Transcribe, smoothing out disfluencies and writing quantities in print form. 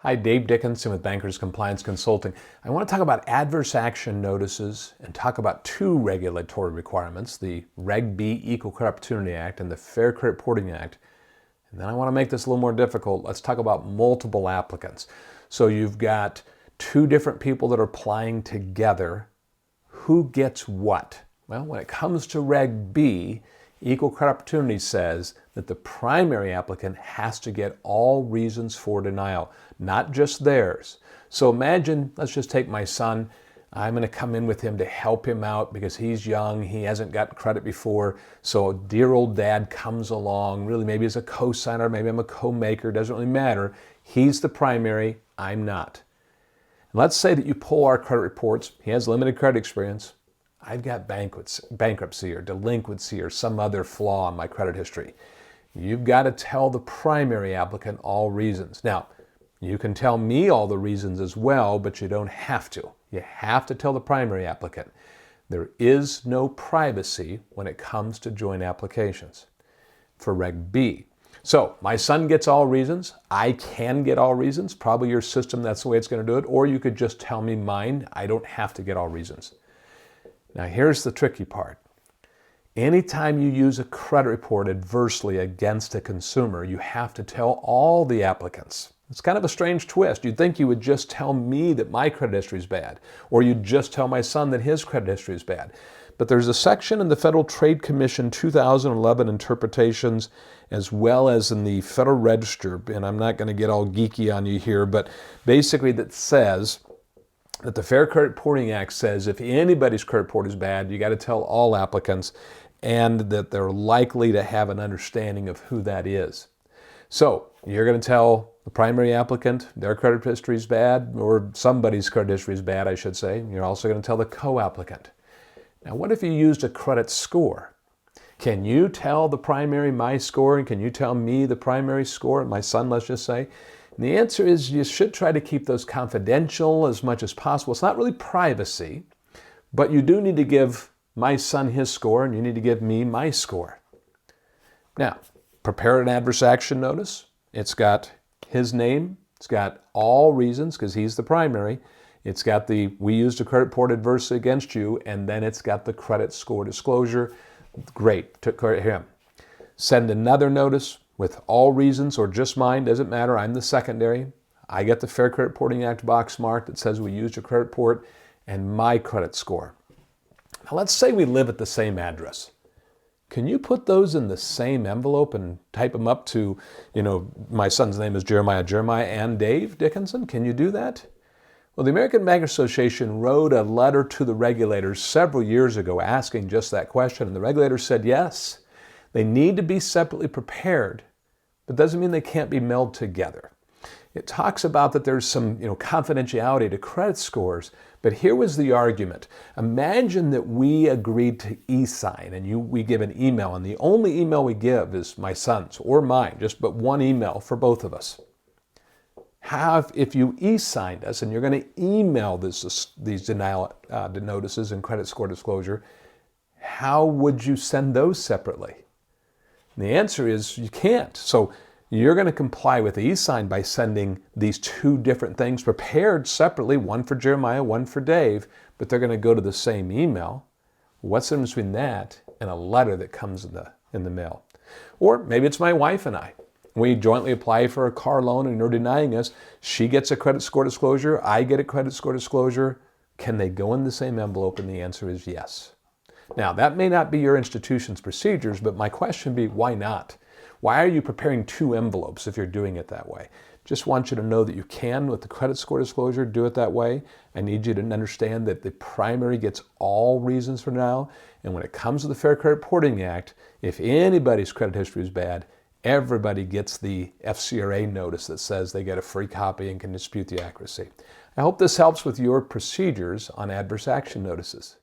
Hi, Dave Dickinson with Bankers Compliance Consulting. I want to talk about adverse action notices and talk about two regulatory requirements, the Reg B Equal Credit Opportunity Act and the Fair Credit Reporting Act. And then I want to make this a little more difficult. Let's talk about multiple applicants. So you've got two different people that are applying together. Who gets what? Well, when it comes to Reg B, Equal Credit Opportunity says that the primary applicant has to get all reasons for denial, not just theirs. So imagine, let's just take my son. I'm going to come in with him to help him out because he's young, he hasn't got credit before. So dear old dad comes along, really maybe as a cosigner, maybe I'm a comaker, doesn't really matter. He's the primary, I'm not. And let's say that you pull our credit reports, he has limited credit experience. I've got bankruptcy or delinquency or some other flaw in my credit history. You've got to tell the primary applicant all reasons. Now, you can tell me all the reasons as well, but you don't have to. You have to tell the primary applicant. There is no privacy when it comes to joint applications for Reg B. So my son gets all reasons. I can get all reasons. Probably your system, that's the way it's going to do it. Or you could just tell me mine. I don't have to get all reasons. Now here's the tricky part. Anytime you use a credit report adversely against a consumer, you have to tell all the applicants. It's kind of a strange twist. You'd think you would just tell me that my credit history is bad, or you'd just tell my son that his credit history is bad. But there's a section in the Federal Trade Commission 2011 interpretations, as well as in the Federal Register, and I'm not going to get all geeky on you here, but basically that says that the Fair Credit Reporting Act says if anybody's credit report is bad, you got to tell all applicants, and that they're likely to have an understanding of who that is. So you're going to tell the primary applicant their credit history is bad, or somebody's credit history is bad, I should say. You're also going to tell the co-applicant. Now, what if you used a credit score? Can you tell the primary my score, and can you tell me the primary score, my son, let's just say? And the answer is you should try to keep those confidential as much as possible. It's not really privacy, but you do need to give my son his score, and you need to give me my score. Now, prepare an adverse action notice. It's got his name. It's got all reasons because he's the primary. It's got the we used a credit report adversely against you, and then it's got the credit score disclosure. Great, took care of him. Send another notice with all reasons or just mine, doesn't matter. I'm the secondary. I get the Fair Credit Reporting Act box mark that says we used a credit report and my credit score. Now let's say we live at the same address. Can you put those in the same envelope and type them up to, my son's name is Jeremiah and Dave Dickinson? Can you do that? Well, the American Bankers Association wrote a letter to the regulators several years ago asking just that question, and the regulators said yes. They need to be separately prepared, but doesn't mean they can't be melded together. It talks about that there's some confidentiality to credit scores, but here was the argument. Imagine that we agreed to e-sign and we give an email, and the only email we give is my son's or mine, just but one email for both of us. If you e-signed us and you're going to email these denial notices and credit score disclosure, how would you send those separately? And the answer is you can't. So you're going to comply with the e-sign by sending these two different things prepared separately, one for Jeremiah, one for Dave, but they're going to go to the same email. What's the difference between that and a letter that comes in the mail? Or maybe it's my wife and I. We jointly apply for a car loan and you're denying us. She gets a credit score disclosure, I get a credit score disclosure. Can they go in the same envelope? And the answer is yes. Now, that may not be your institution's procedures, but my question would be, why not? Why are you preparing two envelopes if you're doing it that way? Just want you to know that you can, with the credit score disclosure, do it that way. I need you to understand that the primary gets all reasons for denial. And when it comes to the Fair Credit Reporting Act, if anybody's credit history is bad, everybody gets the FCRA notice that says they get a free copy and can dispute the accuracy. I hope this helps with your procedures on adverse action notices.